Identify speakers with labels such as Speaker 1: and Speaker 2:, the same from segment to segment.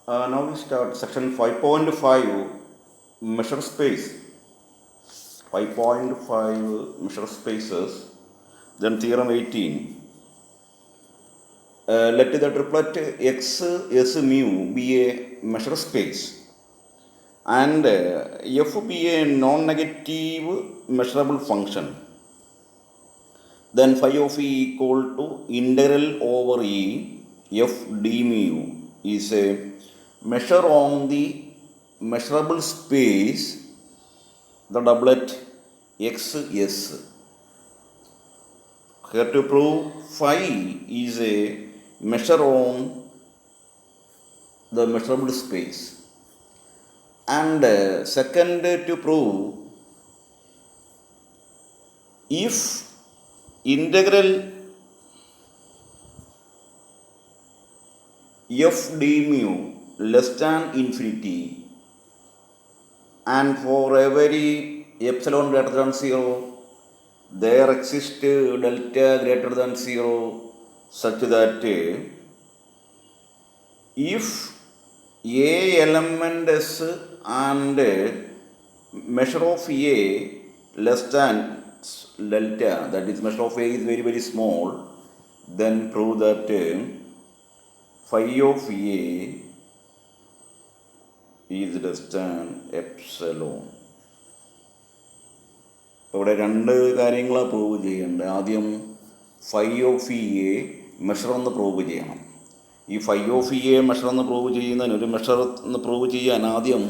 Speaker 1: Now we start section 5.5 measure space. 5.5 measure spaces. Then theorem 18. Let the triplet x s mu be a measure space and f be a non-negative measurable function. Then phi of e equal to integral over e f d mu is a measure on the measurable space, the doublet x s. Here to prove phi is a measure on the measurable space, and second to prove if integral f d mu less than infinity and for every epsilon greater than 0 there exists delta greater than 0 such that if a element s and measure of a less than delta, that is measure of a is very very small, then prove that phi of a is less than epsilon. ഇവിടെ രണ്ട് കാര്യങ്ങളാണ് prove ചെയ്യേണ്ടത്. ആദ്യം phi of E A measure എന്ന് prove ചെയ്യണം. ഈ phi of E A measure എന്ന് prove ചെയ്യുന്നതിന് ഒരു മെഷർ എന്ന് പ്രൂവ് ചെയ്യാൻ ആദ്യം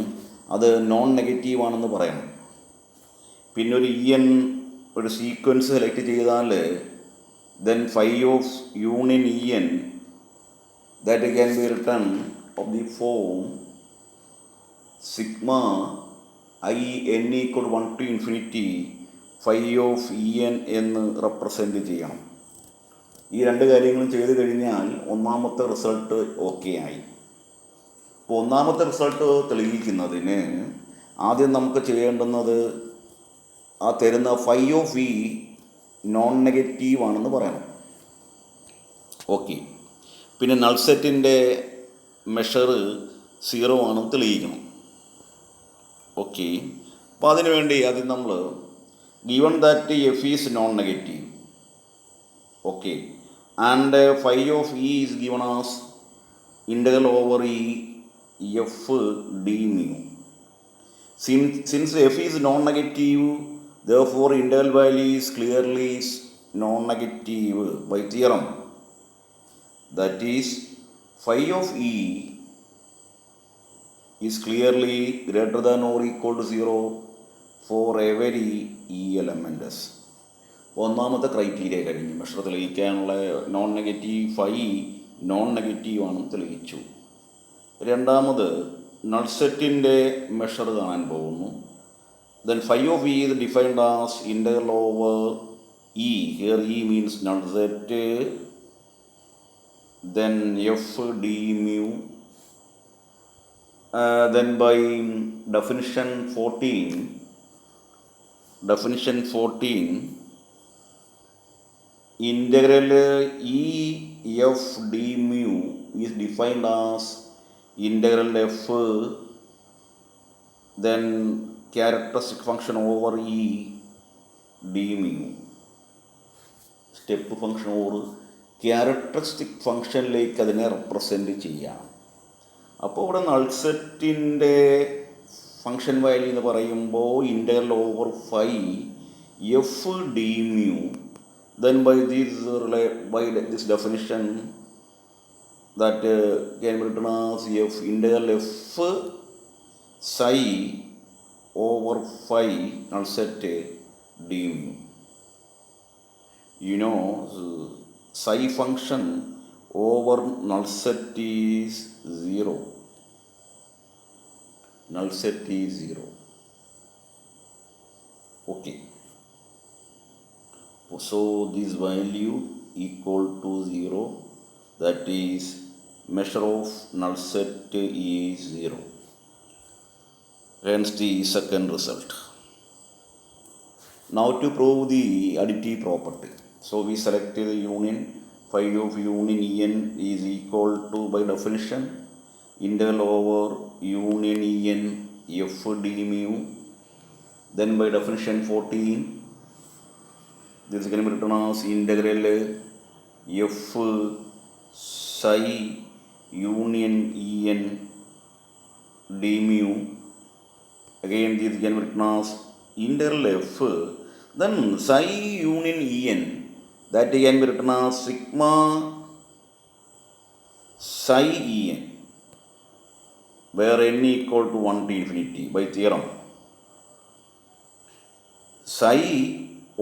Speaker 1: അത് നോൺ നെഗറ്റീവ് ആണെന്ന് പറയണം. പിന്നെ ഒരു ഇ എൻ ഒരു സീക്വൻസ് സെലക്ട് ചെയ്താൽ then phi of union E N that can be written of the form sigma I N equal 1 to infinity phi of E N എന്ന് റെപ്രസെൻറ്റ് ചെയ്യണം. ഈ രണ്ട് കാര്യങ്ങളും ചെയ്ത് കഴിഞ്ഞാൽ ഒന്നാമത്തെ റിസൾട്ട് ഓക്കെ ആയി. അപ്പോൾ ഒന്നാമത്തെ റിസൾട്ട് തെളിയിക്കുന്നതിന് ആദ്യം നമുക്ക് ചെയ്യേണ്ടുന്നത് ആ തരുന്ന phi of E non negative ആണെന്ന് പറയണം. ഓക്കെ. പിന്നെ നൾ സെറ്റിൻ്റെ മെഷർ 0 ആണെന്ന് തെളിയിക്കണം. ഓക്കെ. അപ്പോൾ അതിനു വേണ്ടി ആദ്യം നമ്മൾ given that f is non-negative, okay, and phi of e is given as integral over e f d mu. Since f is non-negative, therefore integral value is clearly non-negative by theorem. That is, phi of e is clearly greater than or equal to 0 for every e element s. ഒന്നാമത്തെ criteria കഴിഞ്ഞു. Measure തെളിയിക്കാനുള്ള non negative phi non negative ആണെന്ന് തെളിയിച്ചു. രണ്ടാമത് null സെറ്റിൻ്റെ measure കാണാൻ പോകുന്നു. Then phi of E is defined as integral over e. Here e means null set, then f d mu, then by definition 14, integral e f d mu is defined as integral f then characteristic function over e d mu. Step function over characteristic ഫംഗ്ഷനിലേക്ക് അതിനെ represent ചെയ്യാം. അപ്പോൾ ഇവിടെ null സെറ്റിൻ്റെ function value എന്ന് പറയുമ്പോൾ integral over phi F D mu, then by this definition that can be written as F integral F psi over phi null set D mu. You know, psi function over null set is 0. Null set is 0. Okay. So this value equal to 0, that is measure of null set is 0. Hence the second result. Now to prove the additive property. So we select the union, phi of union En is equal to, by definition, integral over union En f d mu. Then by definition 14, this can be written as integral f psi union En d mu. Again this can be written as integral f, then psi union En, that can be written as sigma psi En, where n equal to 1 to infinity by theorem. Psi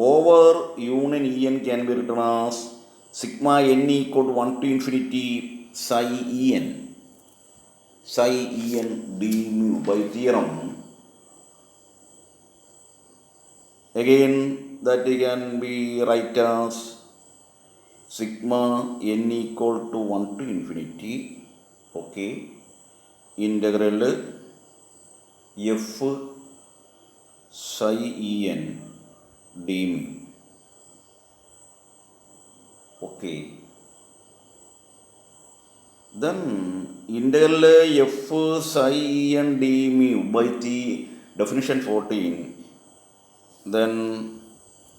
Speaker 1: over union En can be written as sigma n equal to 1 to infinity psi En d mu by theorem. Again that can be write as sigma n equal to 1 to infinity, okay, integral f psi En d mu, okay. Then integral f psi En d mu by the definition 14, then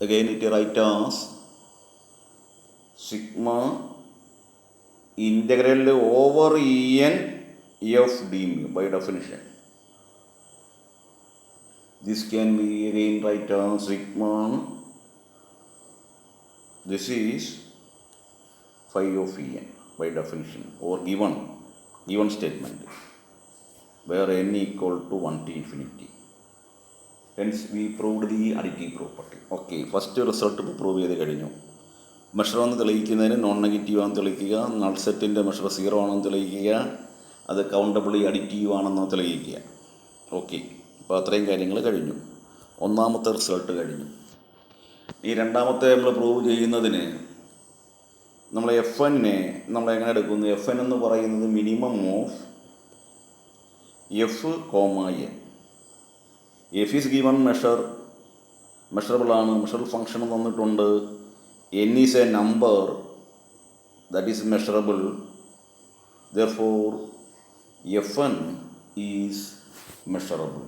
Speaker 1: again it write as sigma integral over En f d mu by definition. This can be again write as sigma, this is phi of En by definition or given statement where n equal to 1 to infinity. Hence we proved the additive property. Okay, first result prove ചെയ്ത് കഴിഞ്ഞു. Measure ആണെന്ന് തെളിയിക്കുന്നതിന് non negative ആണെന്ന് തെളിയിക്കുക, null സെറ്റിൻ്റെ measure 0 ആണെന്ന് തെളിയിക്കുക, അത് countably additive ആണെന്ന് തെളിയിക്കുക. ഓക്കെ, അപ്പോൾ അത്രയും കാര്യങ്ങൾ കഴിഞ്ഞു. ഒന്നാമത്തെ റിസൾട്ട് കഴിഞ്ഞു. ഈ രണ്ടാമത്തെ നമ്മൾ പ്രൂവ് ചെയ്യുന്നതിന് നമ്മൾ എഫ് എന്നെ നമ്മൾ എങ്ങനെ എടുക്കുന്നു? എഫ് എൻ എന്ന് പറയുന്നത് minimum of F comma N. F is given measurable ആണ്, മെഷറബിൾ ഫംഗ്ഷൻ തന്നിട്ടുണ്ട്. n is a number that is measurable, therefore fn is measurable.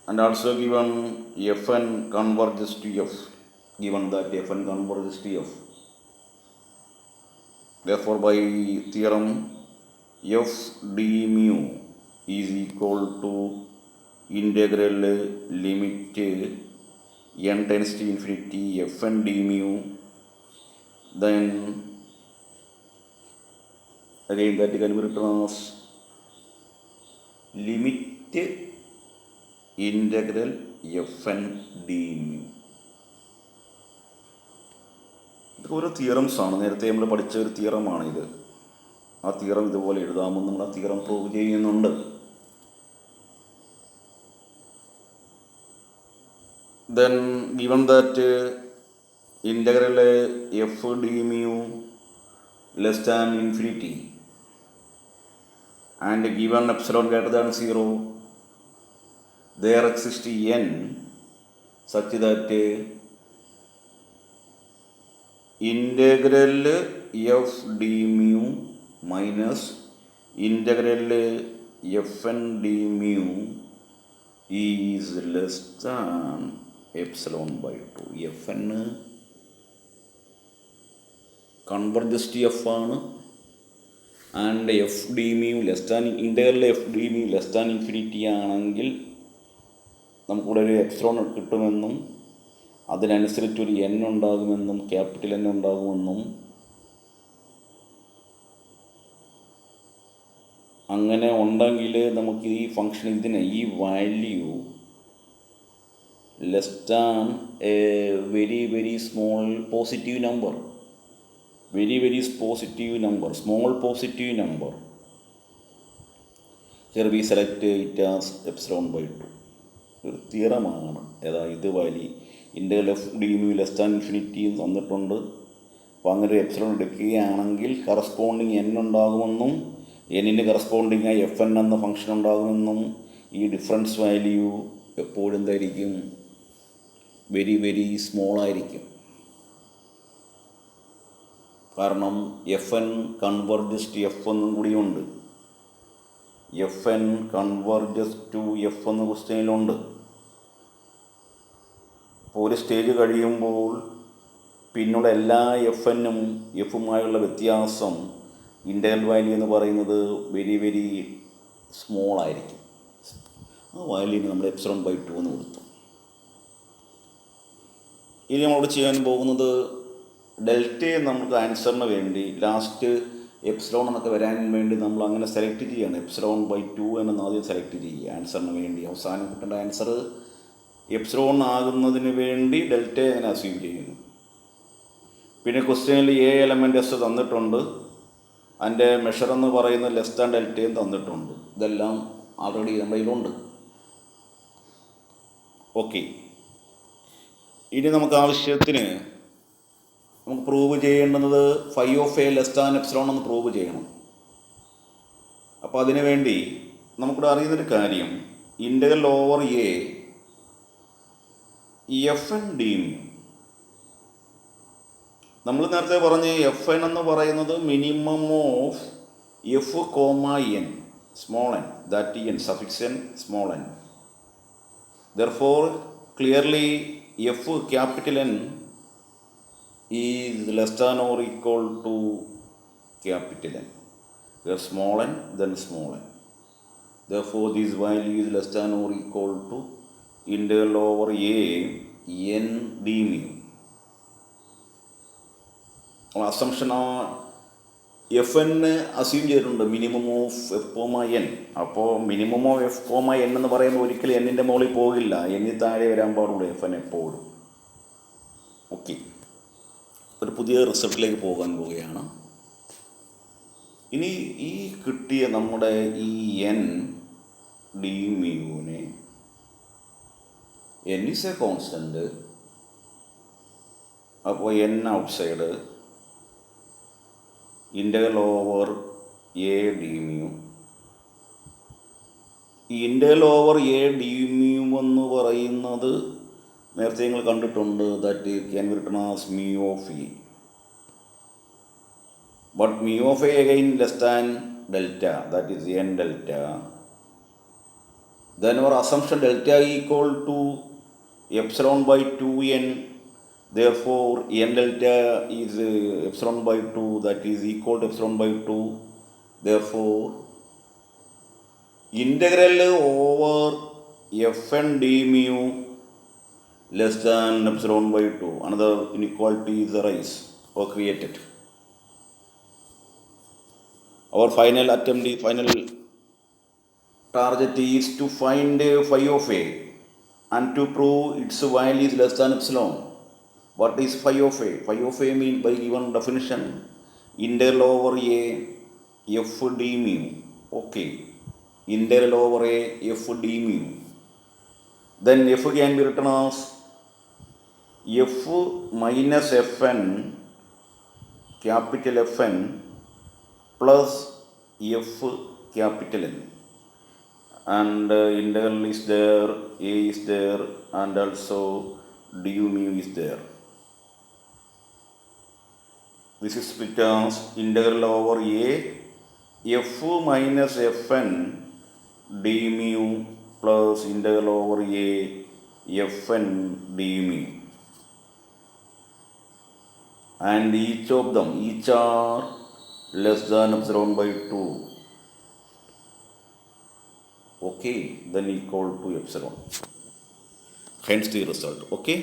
Speaker 1: And also given fn converges to f, given that fn converges to f, therefore by theorem f d mu is equal to integral limit n tends to infinity fn d mu, then again that can be written as limit integral fn d mu. ഇതൊക്കെ ഓരോ theorems ആണ്, നേരത്തെ നമ്മൾ പഠിച്ച ഒരു തിയറമാണ് ഇത്. ആ theorem ഇതുപോലെ എഴുതാമെന്ന് നമ്മൾ ആ തിയറം പ്രൂവ് ചെയ്യുന്നുണ്ട്. Then given that integral f d mu less than infinity and given epsilon greater than 0, there exists n such that integral f d mu minus integral fn d mu is less than epsilon by 2. fn converges to f ആണ്, and f d mu less than integral f d mu less than infinity ആണെങ്കിൽ നമുക്കിവിടെ ഒരു epsilon കിട്ടുമെന്നും അതിനനുസരിച്ചൊരു n ഉണ്ടാകുമെന്നും capital n ഉണ്ടാകുമെന്നും അങ്ങനെ ഉണ്ടെങ്കിൽ നമുക്ക് ഈ ഫംഗ്ഷൻ ഇതിനെ ഈ value less than a very small positive number, very positive number, small positive number, here we select it as epsilon by 2. ഒരു തിയറമാണ്. ഇത് value integral F D mu less than infinity തന്നിട്ടുണ്ട്. അപ്പോൾ അങ്ങനെ ഒരു എപ്സിലോൺ എടുക്കുകയാണെങ്കിൽ corresponding n ഉണ്ടാകുമെന്നും എന്നിന് corresponding ആയി എഫ് എൻ എന്ന ഫംഗ്ഷൻ ഉണ്ടാകുമെന്നും ഈ ഡിഫറൻസ് വാല്യൂ എപ്പോഴും എന്തായിരിക്കും? വെരി സ്മോൾ ആയിരിക്കും. കാരണം F N converges to F എന്നും കൂടിയുണ്ട്. F N converges to F എന്ന ക്വസ്റ്റ്യനിലുണ്ട്. അപ്പോൾ ഒരു സ്റ്റേജ് കഴിയുമ്പോൾ പിന്നുള്ള എല്ലാ എഫ് എന്നും എഫുമായുള്ള വ്യത്യാസം ഇൻ്റഗ്രൽ വാല്യൂ എന്ന് പറയുന്നത് വെരി വെരി സ്മോൾ ആയിരിക്കും. ആ വാല്യൂന് നമ്മൾ ε/2 എന്ന് കൊടുത്തു. ഇനി നമ്മളോട് ചെയ്യാൻ പോകുന്നത് ഡെൽറ്റയെ നമുക്ക് ആൻസറിന് വേണ്ടി ലാസ്റ്റ് എപ്സിലോൺ എന്നൊക്കെ വരാൻ വേണ്ടി നമ്മൾ അങ്ങനെ സെലക്ട് ചെയ്യുകയാണ്. ε/2 എന്ന് ആദ്യം സെലക്ട് ചെയ്യുക ആൻസറിന് വേണ്ടി. അവസാനം കിട്ടേണ്ട ആൻസർ എപ്സിലോൺ ആകുന്നതിന് വേണ്ടി ഡെൽറ്റയെ അങ്ങനെ അസ്യൂം ചെയ്യുന്നു. പിന്നെ ക്വസ്റ്റ്യനിൽ എ എലമെൻ്റ് എസ് തന്നിട്ടുണ്ട്. അതിൻ്റെ മെഷർ എന്ന് പറയുന്നത് ലെസ് ദാൻ ഡെൽറ്റയും തന്നിട്ടുണ്ട്. ഇതെല്ലാം ആൾറെഡി നമ്മുടെ കയ്യിലുണ്ട്. ഓക്കെ, ഇനി നമുക്ക് ആവശ്യത്തിന് നമുക്ക് പ്രൂവ് ചെയ്യേണ്ടുന്നത് φ(a) ലെസ് ദാൻ എപ്സിലോൺ എന്ന് പ്രൂവ് ചെയ്യണം. അപ്പോൾ അതിനു വേണ്ടി നമുക്കിവിടെ അറിയുന്നൊരു കാര്യം, integral over A F N D mu. നമ്മൾ നേരത്തെ പറഞ്ഞ് എഫ് എൻ എന്ന് പറയുന്നത് minimum of F comma N small N, that N suffix N small N. Therefore clearly F capital N is less than or equal to capital N. Here small n, then small n. Therefore, this value is less than or equal to integral over a n d mu. Assumption F N assume ചെയ്തിട്ടുണ്ട് minimum of F comma N. അപ്പോൾ minimum of F comma N എന്ന് പറയുമ്പോൾ ഒരിക്കലും എന്നിൻ്റെ മുകളിൽ പോകില്ല, എന്നിൽ താഴെ വരാൻ പാടുള്ളൂ എഫ് എൻ എപ്പോഴും. ഓക്കെ, ഒരു പുതിയ റിസൾട്ടിലേക്ക് പോകാൻ പോവുകയാണ്. ഇനി ഈ കിട്ടിയ നമ്മുടെ ഈ എൻ ഡി മ്യൂവിനെ എൻ ഈസ് എ കോൺസ്റ്റൻറ്റ്. അപ്പോൾ N outside integral over A D mu. ഈ integral over A D mu എന്ന് പറയുന്നത് നേരത്തെ നിങ്ങൾ കണ്ടിട്ടുണ്ട്. That can be written as mu of E. But mu of A again less than delta, that is N delta. Then our assumption delta equal to ε/2 n. Therefore n delta is ε/2, that is equal to ε/2. Therefore integral over fn d mu less than ε/2. Another inequality is arise or created. Our final attempt, the final target is to find phi of a and to prove its value is less than epsilon. What is phi of a? Phi of a means by given definition integral over a f d mu. Okay, integral over a f d mu. Then f can be written as f minus fn, capital Fn, plus f capital N. And integral is there, a is there, and also du mu is there. This is because integral over a f minus fn d mu plus integral over a fn d mu. And each of them, each are less than ε/2. Okay, then equal to epsilon. Hence the result. Okay.